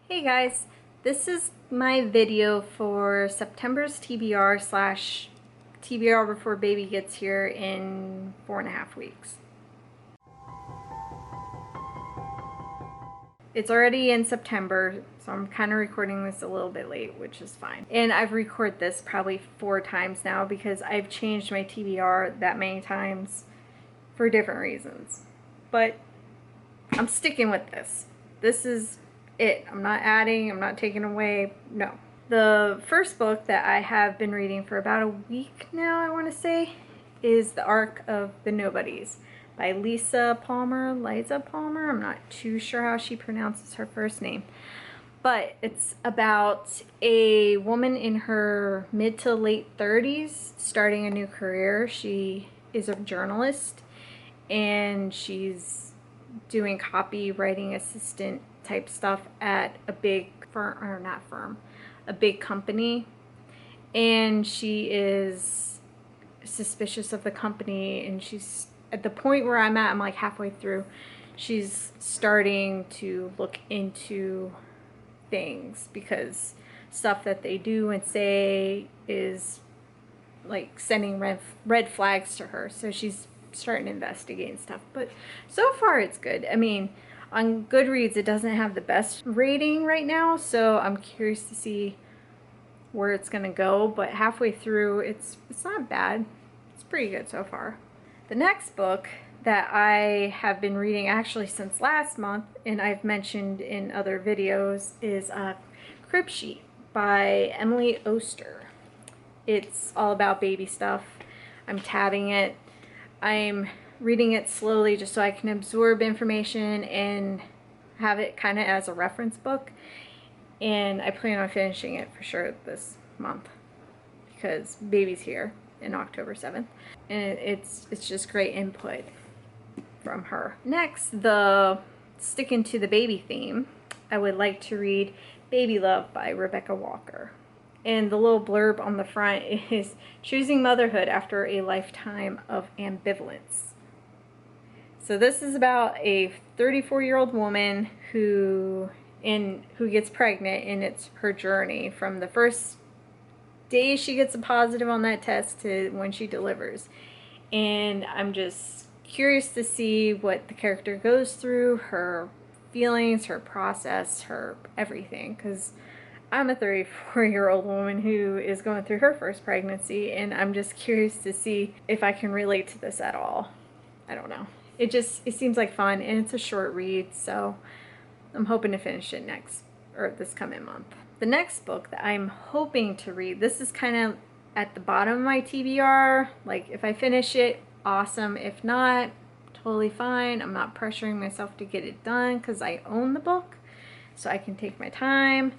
Hey guys, this is my video for September's TBR slash TBR before baby gets here in 4.5 weeks. It's already in September, so I'm kind of recording this a little bit late, which is fine. And I've recorded this probably 4 times now because I've changed my TBR that many times for different reasons. But I'm sticking with this. This is it. I'm not adding, I'm not taking away, no. The first book that I have been reading for about a week now, I want to say, is The Arc of the Nobodies by Liza Palmer. I'm not too sure how she pronounces her first name. But it's about a woman in her mid to late 30s starting a new career. She is a journalist and she's doing copywriting assistant type stuff at a big firm, or not firm, a big company, and she is suspicious of the company, and she's at the point where I'm at, I'm like halfway through, she's starting to look into things because stuff that they do and say is like sending red flags to her, so she's starting to investigate and stuff. But so far it's good. I mean, on Goodreads it doesn't have the best rating right now, so I'm curious to see where it's gonna go, but halfway through it's not bad. It's pretty good so far. The next book that I have been reading actually since last month, and I've mentioned in other videos, is Crib Sheet by Emily Oster. It's all about baby stuff. I'm tabbing it. I'm reading it slowly just so I can absorb information and have it kind of as a reference book. And I plan on finishing it for sure this month because baby's here in October 7th. And it's just great input from her. Next, sticking to the baby theme, I would like to read Baby Love by Rebecca Walker. And the little blurb on the front is choosing motherhood after a lifetime of ambivalence. So this is about a 34-year-old woman who gets pregnant, and it's her journey from the first day she gets a positive on that test to when she delivers. And I'm just curious to see what the character goes through, her feelings, her process, her everything, because I'm a 34-year-old woman who is going through her first pregnancy, and I'm just curious to see if I can relate to this at all. I don't know. It seems like fun, and it's a short read, so I'm hoping to finish it this coming month. The next book that I'm hoping to read, this is kind of at the bottom of my TBR. Like, if I finish it, awesome. If not, totally fine. I'm not pressuring myself to get it done because I own the book, so I can take my time.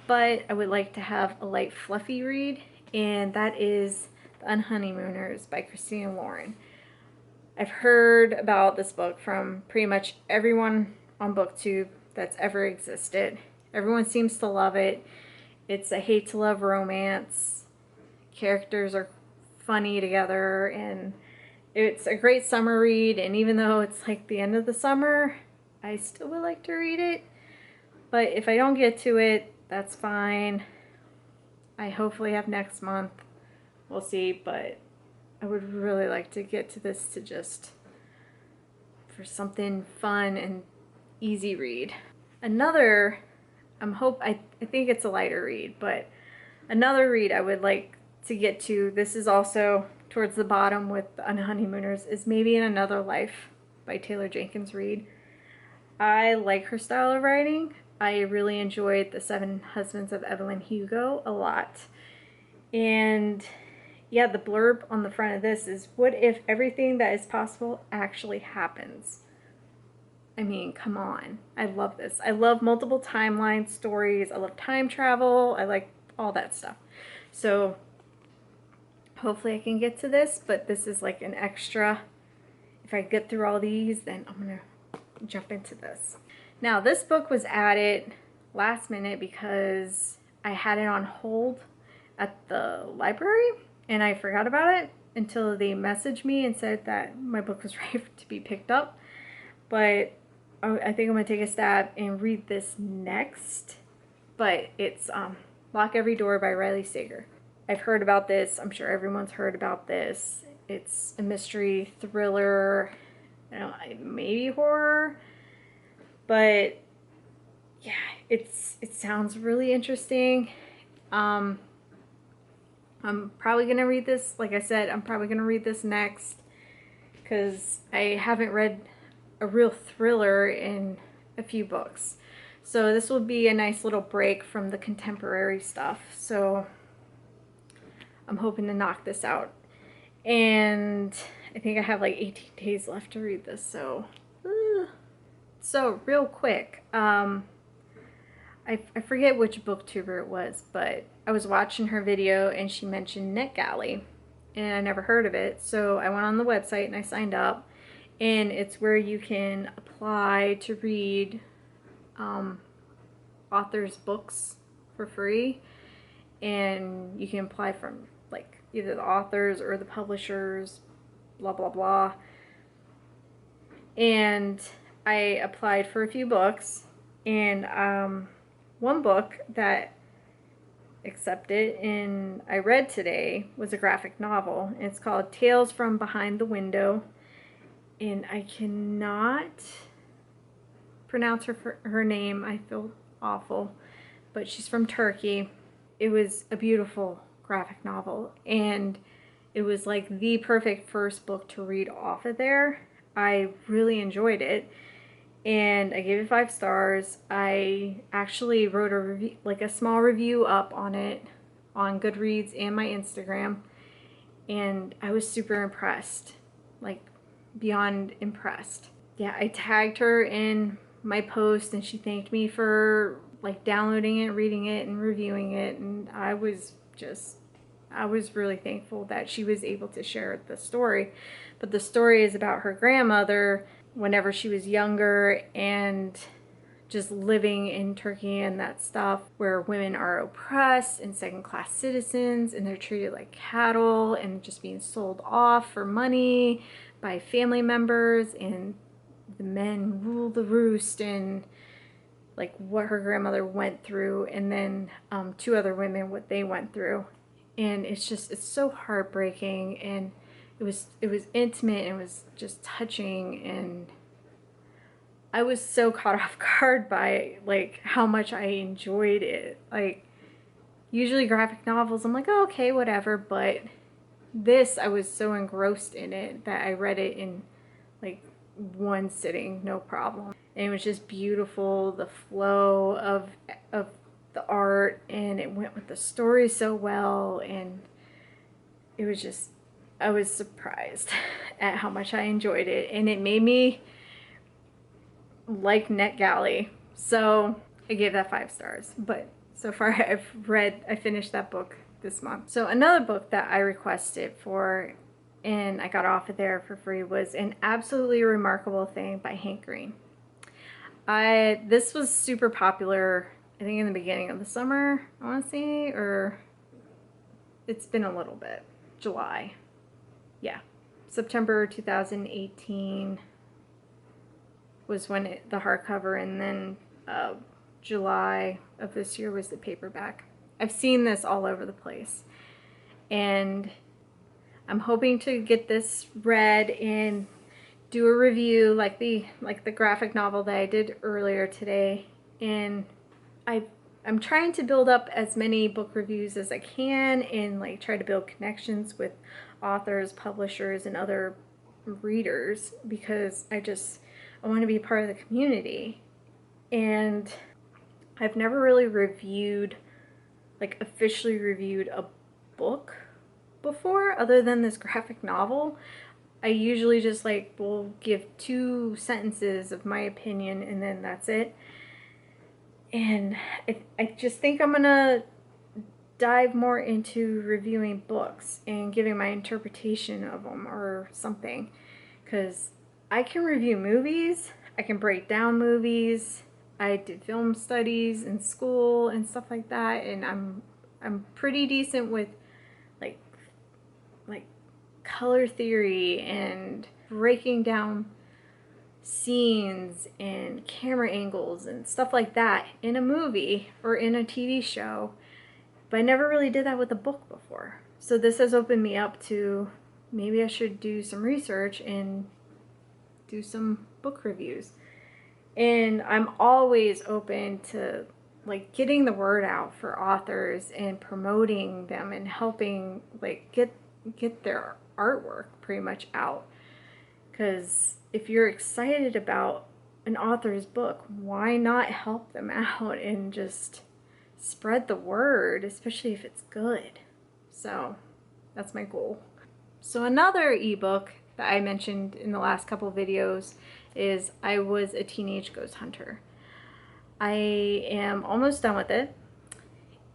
But I would like to have a light, fluffy read, and that is The Unhoneymooners by Christina Lauren. I've heard about this book from pretty much everyone on BookTube that's ever existed. Everyone seems to love it. It's a hate-to-love romance. Characters are funny together, and it's a great summer read, and even though it's like the end of the summer, I still would like to read it. But if I don't get to it, that's fine. I hopefully have next month. We'll see, but I would really like to get to this for something fun and easy read. Another, I think it's a lighter read, but another read I would like to get to, this is also towards the bottom with The Unhoneymooners, is Maybe in Another Life by Taylor Jenkins Reid. I like her style of writing. I really enjoyed The Seven Husbands of Evelyn Hugo a lot. And yeah, the blurb on the front of this is, what if everything that is possible actually happens? I mean, come on. I love this. I love multiple timeline stories. I love time travel. I like all that stuff. So hopefully I can get to this, but this is like an extra. If I get through all these, then I'm going to jump into this. Now, this book was added last minute because I had it on hold at the library and I forgot about it until they messaged me and said that my book was ready to be picked up. But I think I'm going to take a stab and read this next but it's Lock Every Door by Riley Sager. I've heard about this. I'm sure everyone's heard about this. It's a mystery thriller, maybe horror, but yeah, it sounds really interesting. I'm probably gonna read this. Like I said, I'm probably gonna read this next because I haven't read a real thriller in a few books. So this will be a nice little break from the contemporary stuff. So I'm hoping to knock this out. And I think I have like 18 days left to read this. So real quick, I forget which booktuber it was, but I was watching her video and she mentioned NetGalley and I never heard of it. So I went on the website and I signed up, and it's where you can apply to read authors' books for free, and you can apply from like either the authors or the publishers, blah blah blah. And I applied for a few books, and one book that accepted and I read today was a graphic novel. It's called Tales from Behind the Window, and I cannot pronounce her name. I feel awful, but she's from Turkey. It was a beautiful graphic novel, and it was like the perfect first book to read off of there. I really enjoyed it, and I gave it 5 stars. I actually wrote a review, like a small review up on it on Goodreads and my Instagram, and I was super impressed, like beyond impressed. Yeah, I tagged her in my post and she thanked me for like downloading it, reading it, and reviewing it, and I was really thankful that she was able to share the story. But the story is about her grandmother whenever she was younger, and just living in Turkey and that stuff where women are oppressed and second-class citizens, and they're treated like cattle and just being sold off for money by family members, and the men rule the roost, and like what her grandmother went through, and then 2 other women, what they went through. And it's so heartbreaking, and it was intimate, and it was just touching, and I was so caught off guard by like how much I enjoyed it. Like usually graphic novels, I'm like, oh, okay, whatever, but this, I was so engrossed in it that I read it in like one sitting, no problem. And it was just beautiful, the flow of the art, and it went with the story so well, and it was just, I was surprised at how much I enjoyed it, and it made me like NetGalley. So I gave that 5 stars. But so far I finished that book this month. So another book that I requested for and I got off of there for free was An Absolutely Remarkable Thing by Hank Green. This was super popular, I think in the beginning of the summer, I want to say, or it's been a little bit. July. Yeah. September 2018 was when the hardcover, and then July of this year was the paperback. I've seen this all over the place, and I'm hoping to get this read and do a review like the graphic novel that I did earlier today. And I'm trying to build up as many book reviews as I can, and like try to build connections with authors, publishers, and other readers, because I want to be part of the community. And I've never really reviewed, like officially reviewed a book before other than this graphic novel. I usually just like will give 2 sentences of my opinion, and then that's it. And I just think I'm gonna dive more into reviewing books and giving my interpretation of them or something, because I can review movies, I can break down movies, I did film studies in school and stuff like that, and I'm pretty decent with like color theory and breaking down scenes and camera angles and stuff like that in a movie or in a TV show, but I never really did that with a book before. So this has opened me up to maybe I should do some research and do some book reviews. And I'm always open to like getting the word out for authors and promoting them and helping like get their artwork pretty much out. Because if you're excited about an author's book, why not help them out and just spread the word, especially if it's good. So that's my goal. So another ebook that I mentioned in the last couple videos is I Was a Teenage Ghost Hunter. I am almost done with it,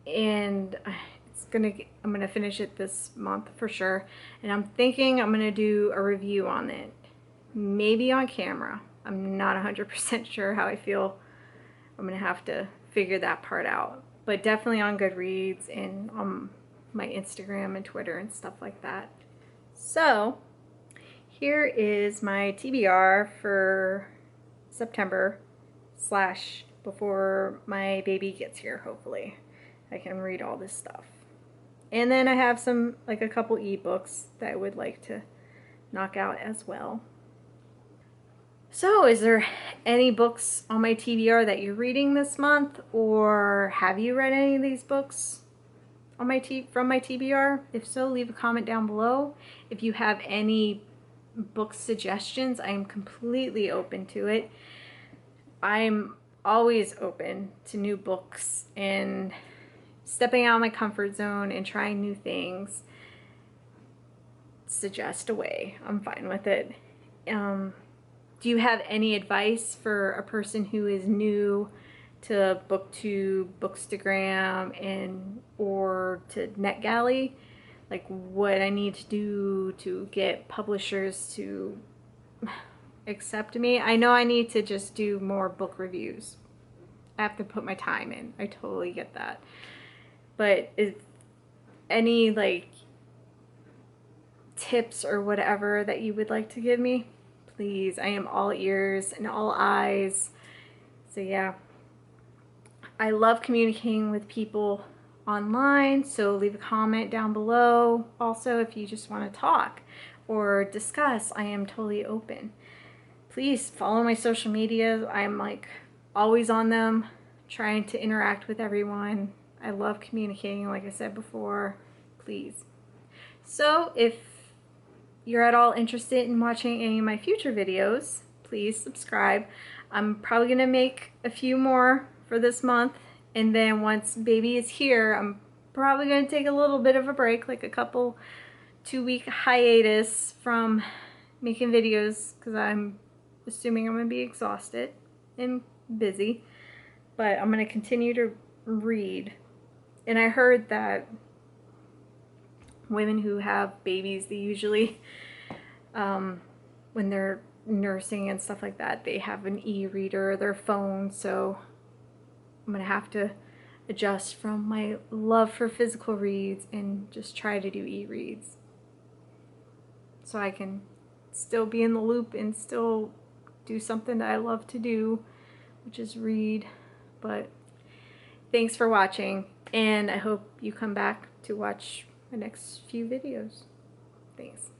and I'm gonna finish it this month for sure, and I'm thinking I'm gonna do a review on it, maybe on camera. I'm not 100% sure how I feel. I'm gonna have to figure that part out, but definitely on Goodreads and on my Instagram and Twitter and stuff like that. So here is my TBR for September / before my baby gets here. Hopefully I can read all this stuff. And then I have some, like a couple ebooks that I would like to knock out as well. So is there any books on my TBR that you're reading this month, or have you read any of these books on from my TBR? If so, leave a comment down below. If you have any book suggestions, I am completely open to it. I'm always open to new books and stepping out of my comfort zone and trying new things. Suggest away. I'm fine with it. Do you have any advice for a person who is new to BookTube, Bookstagram, or to NetGalley? Like what I need to do to get publishers to accept me? I know I need to just do more book reviews. I have to put my time in. I totally get that. But is any like tips or whatever that you would like to give me? Please, I am all ears and all eyes. So yeah, I love communicating with people online, so leave a comment down below. Also, if you just want to talk or discuss, I am totally open. Please follow my social media. I'm like always on them, trying to interact with everyone. I love communicating, like I said before. Please. So if you're at all interested in watching any of my future videos, please subscribe. I'm probably gonna make a few more for this month, and then once baby is here, I'm probably gonna take a little bit of a break, like a couple 2-week hiatus from making videos, because I'm assuming I'm gonna be exhausted and busy, but I'm gonna continue to read. And I heard that women who have babies, they usually, when they're nursing and stuff like that, they have an e-reader or their phone, so I'm gonna have to adjust from my love for physical reads and just try to do e-reads so I can still be in the loop and still do something that I love to do, which is read. But thanks for watching, and I hope you come back to watch my next few videos. Thanks.